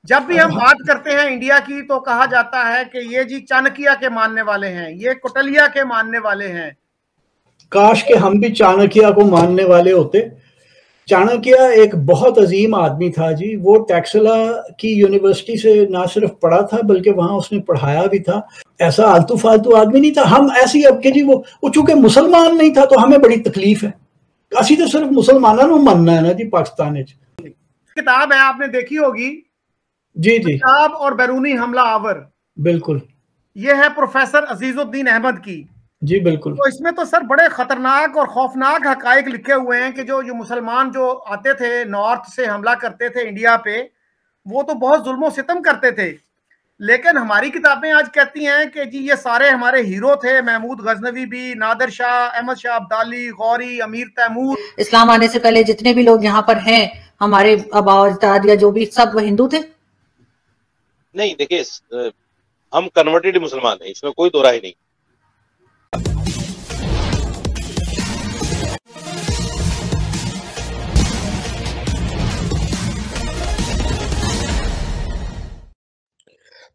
जब भी हम बात करते हैं इंडिया की तो कहा जाता है कि ये जी चाणक्य के मानने वाले हैं, ये कौटिल्य के मानने वाले हैं। काश के हम भी चाणक्य को मानने वाले होते। चाणक्य एक बहुत अजीम आदमी था जी। वो टैक्सला की यूनिवर्सिटी से ना सिर्फ पढ़ा था बल्कि वहां उसने पढ़ाया भी था। ऐसा आलतू फालतू आदमी नहीं था। हम ऐसी अब के जी वो चूंकि मुसलमान नहीं था तो हमें बड़ी तकलीफ है। असी तो सिर्फ मुसलमानों को मानना है ना जी पाकिस्तान। किताब है, आपने देखी होगी, जी जी, पंजाब और बैरूनी हमला आवर। बिल्कुल। ये है प्रोफेसर अजीजुद्दीन अहमद की। जी बिल्कुल। तो इसमें तो सर बड़े खतरनाक और खौफनाक हकायक लिखे हुए हैं कि जो मुसलमान जो आते थे नॉर्थ से हमला करते थे इंडिया पे, वो तो बहुत जुल्म सितम करते थे। लेकिन हमारी किताबें आज कहती हैं कि जी ये सारे हमारे हीरो थे, महमूद गजनवी भी, नादिर शाह, अहमद शाह अब्दाली, गौरी, अमीर तैमूर। इस्लाम आने से पहले जितने भी लोग यहाँ पर हैं, हमारे आबा अजदाद या जो भी, सब वो हिंदू थे? नहीं, देखिए, हम कन्वर्टेड मुसलमान हैं, इसमें कोई दो राय नहीं।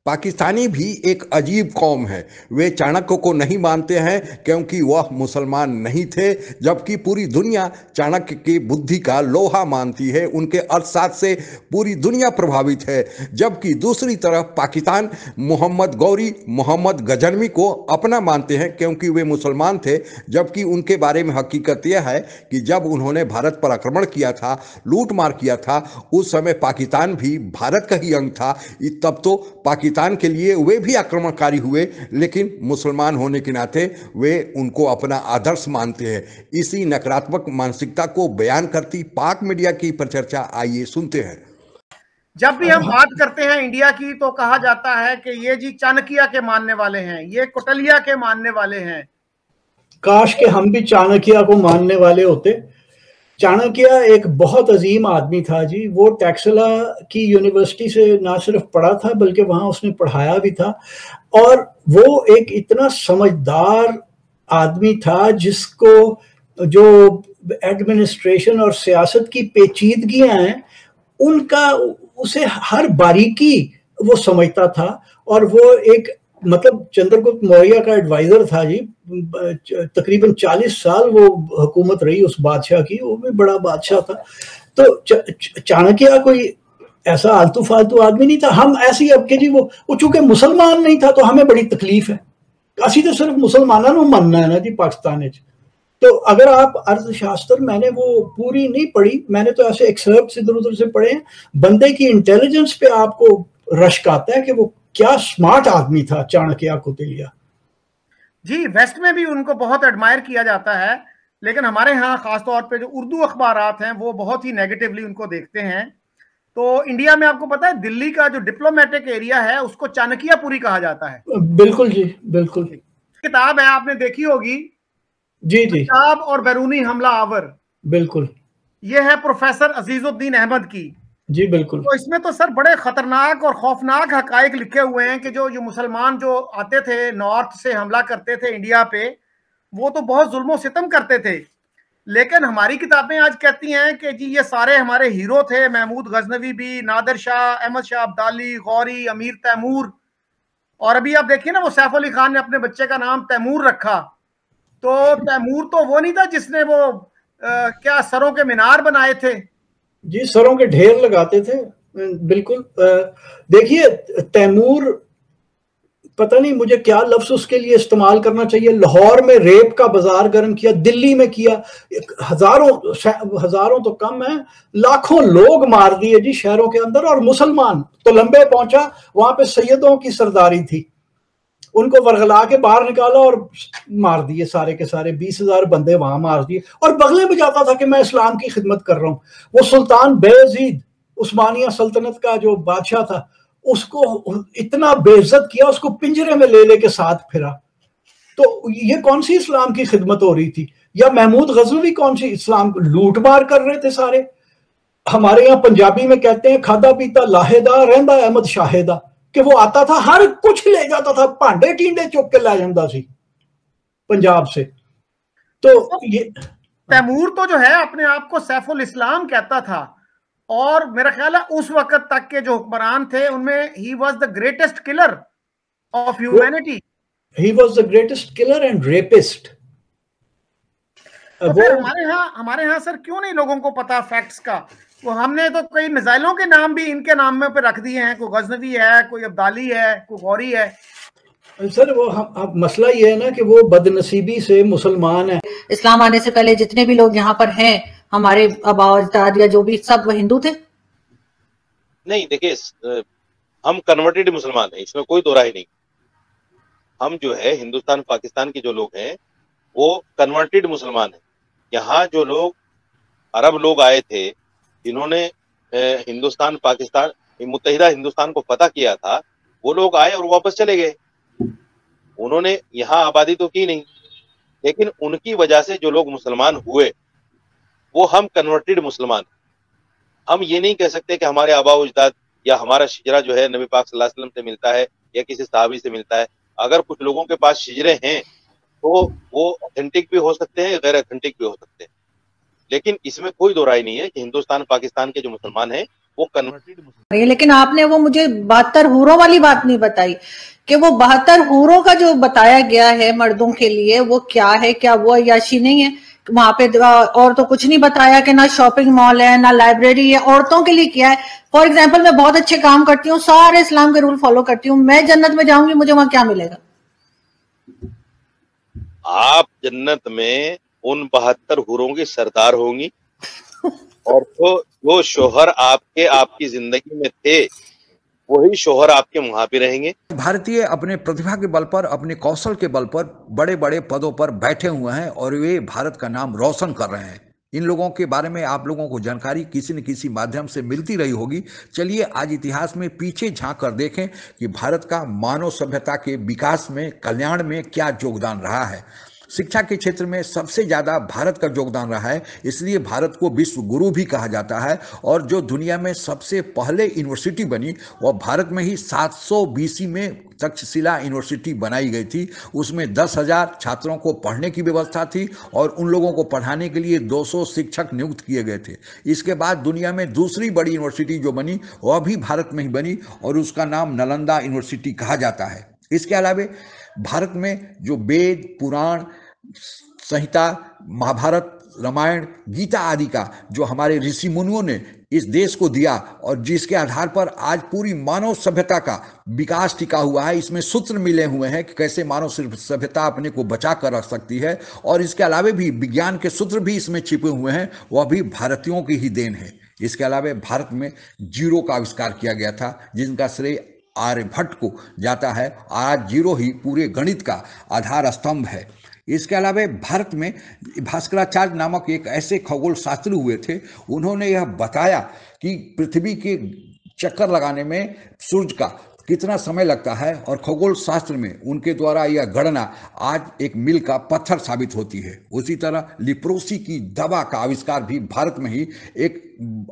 पाकिस्तानी भी एक अजीब कौम है। वे चाणक्य को नहीं मानते हैं क्योंकि वह मुसलमान नहीं थे, जबकि पूरी दुनिया चाणक्य की बुद्धि का लोहा मानती है। उनके अर्थशास्त्र से पूरी दुनिया प्रभावित है। जबकि दूसरी तरफ पाकिस्तान मोहम्मद गौरी, मोहम्मद गजनवी को अपना मानते हैं क्योंकि वे मुसलमान थे। जबकि उनके बारे में हकीकत यह है कि जब उन्होंने भारत पर आक्रमण किया था, लूट मार किया था, उस समय पाकिस्तान भी भारत का ही अंग था। तब तो पाकिस्तान के लिए वे भी आक्रमणकारी हुए, लेकिन मुसलमान होने के नाते वे उनको अपना आदर्श मानते हैं। इसी नकारात्मक मानसिकता को बयान करती पाक मीडिया की परिचर्चा आइए सुनते हैं। जब भी हम बात करते हैं इंडिया की तो कहा जाता है कि ये जी चाणक्य के मानने वाले हैं, ये कौटिल्य के मानने वाले हैं। काश के हम भी चाणक्य को मानने वाले होते। चाणक्य एक बहुत अजीम आदमी था जी। वो टैक्सला की यूनिवर्सिटी से ना सिर्फ पढ़ा था बल्कि वहां उसने पढ़ाया भी था। और वो एक इतना समझदार आदमी था जिसको जो एडमिनिस्ट्रेशन और सियासत की पेचीदगियां हैं उनका उसे हर बारीकी वो समझता था। और वो एक मतलब चंद्रगुप्त मौर्य का एडवाइजर था जी। तकरीबन 40 साल वो हुकूमत रही उस बादशाह की। वो भी बड़ा बादशाह था। तो चाणक्य कोई ऐसा आलतू फालतू आदमी नहीं था। हम ऐसी अब के जी वो चूंकि मुसलमान नहीं था तो हमें बड़ी तकलीफ है। असी तो सिर्फ मुसलमानों को मानना है ना जी पाकिस्तान। तो अगर आप अर्थशास्त्र, मैंने वो पूरी नहीं पढ़ी, मैंने तो ऐसे एक्सर्प्ट इधर उधर से पढ़े हैं। बंदे की इंटेलिजेंस पे आपको रश्क आता है कि वो क्या स्मार्ट आदमी था चाणक्य कौटिल्य जी। वेस्ट में भी उनको बहुत एडमायर किया जाता है, लेकिन हमारे यहाँ खासतौर पे जो उर्दू अखबारात हैं वो बहुत ही नेगेटिवली उनको देखते हैं। तो इंडिया में आपको पता है दिल्ली का जो डिप्लोमेटिक एरिया है उसको चाणक्यपुरी कहा जाता है। बिल्कुल जी, बिल्कुल। किताब है, आपने देखी होगी, जी जी, पंजाब और बैरूनी हमला आवर। बिल्कुल। ये है प्रोफेसर अजीजुद्दीन अहमद की। जी बिल्कुल। तो इसमें तो सर बड़े खतरनाक और खौफनाक हकायक लिखे हुए हैं कि जो मुसलमान जो आते थे नॉर्थ से हमला करते थे इंडिया पे, वो तो बहुत जुल्म सितम करते थे। लेकिन हमारी किताबें आज कहती हैं कि जी ये सारे हमारे हीरो थे, महमूद गजनवी भी, नादिर शाह, अहमद शाह अब्दाली, गौरी, अमीर तैमूर। और अभी आप देखिए ना, वो सैफ अली खान ने अपने बच्चे का नाम तैमूर रखा। तो तैमूर तो वो नहीं था जिसने वो क्या सरों के मीनार बनाए थे? जी, सरों के ढेर लगाते थे, बिल्कुल। देखिए, तैमूर, पता नहीं मुझे क्या लफ्ज उसके लिए इस्तेमाल करना चाहिए। लाहौर में रेप का बाजार गर्म किया, दिल्ली में किया, हजारों तो कम है, लाखों लोग मार दिए जी शहरों के अंदर। और मुसलमान तो लंबे पहुंचा, वहां पे सैयदों की सरदारी थी, उनको वरगला के बाहर निकाला और मार दिए सारे के सारे। 20,000 बंदे वहां मार दिए। और बगले में जाता था कि मैं इस्लाम की खिदमत कर रहा हूं। वो सुल्तान बेयजीद, उस्मानिया सल्तनत का जो बादशाह था, उसको इतना बेइज्जत किया, उसको पिंजरे में ले लेके साथ फिरा। तो ये कौन सी इस्लाम की खिदमत हो रही थी? या महमूद गजनवी कौन सी इस्लाम लूट मार कर रहे थे सारे? हमारे यहाँ पंजाबी में कहते हैं खादा पीता लाहेदा रहंदा अहमद शाहेदा, कि वो आता था हर कुछ ले जाता था, भांडे टींडे चुक के ला जाता सी पंजाब से। तो ये तैमूर तो जो है अपने आप को सैफुल इस्लाम कहता था। और मेरा ख्याल है उस वक्त तक के जो हुक्मरान थे उनमें he was the greatest killer of humanity. He was the greatest killer and rapist. तो फिर हमारे यहाँ सर क्यों नहीं लोगों को पता फैक्ट्स का? तो हमने तो कई मिसाइलों के नाम भी इनके नाम में पे रख दिए हैं, कोई गजनवी है, कोई अब्दाली है, कोई गौरी है। सर वो मसला ये है ना कि वो बदनसीबी से मुसलमान है। इस्लाम आने से पहले जितने भी लोग यहाँ पर हैं, हमारे आबा अजदाद या जो भी, सब हिंदू थे? नहीं, देखिए हम कन्वर्टेड मुसलमान हैं, इसमें कोई दो राय नहीं। हम जो है हिंदुस्तान पाकिस्तान के जो लोग हैं वो कन्वर्टेड मुसलमान हैं। यहाँ जो लोग अरब लोग आए थे जिन्होंने हिंदुस्तान पाकिस्तान मुत्तहिदा हिंदुस्तान को फतह किया था, वो लोग आए और वापस चले गए। उन्होंने यहाँ आबादी तो की नहीं, लेकिन उनकी वजह से जो लोग मुसलमान हुए वो हम कन्वर्टेड मुसलमान। हम ये नहीं कह सकते कि हमारे आबा अजदाद या हमारा शिजरा जो है नबी पाक सल्लल्लाहु अलैहि वसल्लम से मिलता है या किसी सहाबी से मिलता है। अगर कुछ लोगों के पास शिजरे हैं तो वो ऑथेंटिक भी हो सकते हैं, गैर ऑथेंटिक भी हो सकते हैं, लेकिन इसमें कोई दो राय नहीं है कि हिंदुस्तान पाकिस्तान के जो मुसलमान हैं वो कन्वर्टेड मुसलमान हैं। लेकिन आपने वो मुझे 72 हूरों वाली बात नहीं बताई कि वो 72 हूरों का जो बताया गया है मर्दों के लिए वो क्या है? क्या वो अय्याशी नहीं है? वहां पे और तो कुछ नहीं बताया कि ना शॉपिंग मॉल है ना लाइब्रेरी है। औरतों के लिए क्या है? फॉर एग्जाम्पल मैं बहुत अच्छे काम करती हूँ, सारे इस्लाम के रूल फॉलो करती हूँ, मैं जन्नत में जाऊंगी, मुझे वहां क्या मिलेगा? आप जन्नत में उन 72 हूरों की सरदार होंगी और तो जो शोहर आपकी जिंदगी में थे वही शोहर आपके वहां पे रहेंगे। भारतीय अपने प्रतिभा के बल पर, अपने कौशल के बल पर बड़े बड़े पदों पर बैठे हुए हैं और वे भारत का नाम रोशन कर रहे हैं। इन लोगों के बारे में आप लोगों को जानकारी किसी न किसी माध्यम से मिलती रही होगी। चलिए आज इतिहास में पीछे झांक कर देखें कि भारत का मानव सभ्यता के विकास में, कल्याण में क्या योगदान रहा है। शिक्षा के क्षेत्र में सबसे ज़्यादा भारत का योगदान रहा है, इसलिए भारत को विश्व गुरु भी कहा जाता है। और जो दुनिया में सबसे पहले यूनिवर्सिटी बनी वह भारत में ही 700 BC में तक्षशिला यूनिवर्सिटी बनाई गई थी। उसमें 10,000 छात्रों को पढ़ने की व्यवस्था थी और उन लोगों को पढ़ाने के लिए 200 शिक्षक नियुक्त किए गए थे। इसके बाद दुनिया में दूसरी बड़ी यूनिवर्सिटी जो बनी वह भी भारत में ही बनी और उसका नाम नालंदा यूनिवर्सिटी कहा जाता है। इसके अलावा भारत में जो वेद, पुराण, संहिता, महाभारत, रामायण, गीता आदि का जो हमारे ऋषि मुनियों ने इस देश को दिया और जिसके आधार पर आज पूरी मानव सभ्यता का विकास टिका हुआ है, इसमें सूत्र मिले हुए हैं कि कैसे मानव सभ्यता अपने को बचा कर रख सकती है। और इसके अलावा भी विज्ञान के सूत्र भी इसमें छिपे हुए हैं, वह भी भारतीयों की ही देन है। इसके अलावा भारत में जीरो का आविष्कार किया गया था जिनका श्रेय आर्यभट्ट को जाता है। आज जीरो ही पूरे गणित का आधार स्तंभ है। इसके अलावा भारत में भास्कराचार्य नामक एक ऐसे खगोल शास्त्री हुए थे, उन्होंने यह बताया कि पृथ्वी के चक्कर लगाने में सूर्य का कितना समय लगता है और खगोल शास्त्र में उनके द्वारा यह गणना आज एक मील का पत्थर साबित होती है। उसी तरह लिप्रोसी की दवा का आविष्कार भी भारत में ही एक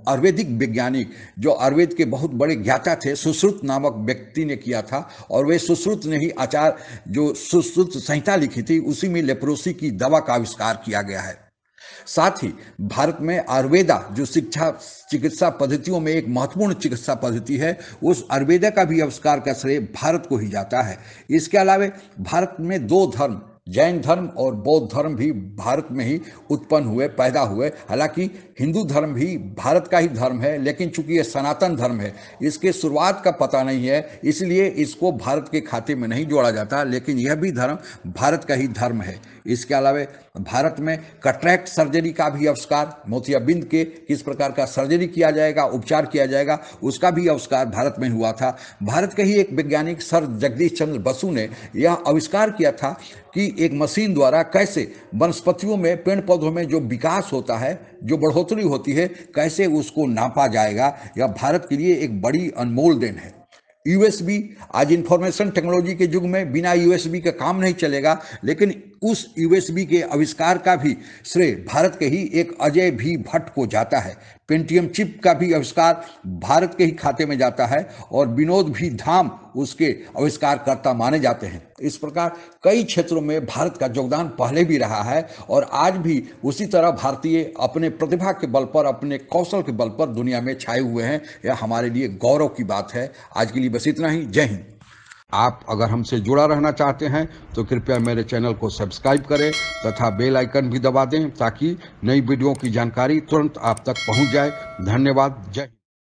आयुर्वेदिक वैज्ञानिक जो आयुर्वेद के बहुत बड़े ज्ञाता थे, सुश्रुत नामक व्यक्ति ने किया था और वे सुश्रुत ने ही जो सुश्रुत संहिता लिखी थी उसी में लेप्रोसी की दवा का आविष्कार किया गया है। साथ ही भारत में आयुर्वेदा जो चिकित्सा पद्धतियों में एक महत्वपूर्ण चिकित्सा पद्धति है, उस आयुर्वेदा का भी आविष्कार का श्रेय भारत को ही जाता है। इसके अलावा भारत में 2 धर्म, जैन धर्म और बौद्ध धर्म भी भारत में ही उत्पन्न हुए, पैदा हुए। हालांकि हिंदू धर्म भी भारत का ही धर्म है, लेकिन चूंकि यह सनातन धर्म है, इसके शुरुआत का पता नहीं है, इसलिए इसको भारत के खाते में नहीं जोड़ा जाता, लेकिन यह भी धर्म भारत का ही धर्म है। इसके अलावा भारत में कट्रैक्ट सर्जरी का भी आविष्कार, मोतियाबिंद के किस प्रकार का सर्जरी किया जाएगा, उपचार किया जाएगा, उसका भी आविष्कार भारत में हुआ था। भारत के ही एक वैज्ञानिक सर जगदीश चंद्र बसु ने यह आविष्कार किया था कि एक मशीन द्वारा कैसे वनस्पतियों में, पेड़ पौधों में जो विकास होता है, जो बढ़ोतरी होती है, कैसे उसको नापा जाएगा। यह भारत के लिए एक बड़ी अनमोल देन है। यूएसबी, आज इंफॉर्मेशन टेक्नोलॉजी के युग में बिना यूएसबी का काम नहीं चलेगा, लेकिन उस यूएसबी के आविष्कार का भी श्रेय भारत के ही एक अजय भी भट्ट को जाता है। पेंटियम चिप का भी आविष्कार भारत के ही खाते में जाता है और विनोद भी धाम उसके आविष्कारकर्ता माने जाते हैं। इस प्रकार कई क्षेत्रों में भारत का योगदान पहले भी रहा है और आज भी उसी तरह भारतीय अपने प्रतिभा के बल पर, अपने कौशल के बल पर दुनिया में छाए हुए हैं। यह हमारे लिए गौरव की बात है। आज के लिए बस इतना ही। जय हिंद। आप अगर हमसे जुड़ा रहना चाहते हैं तो कृपया मेरे चैनल को सब्सक्राइब करें तथा बेल आइकन भी दबा दें ताकि नई वीडियो की जानकारी तुरंत आप तक पहुंच जाए। धन्यवाद। जय।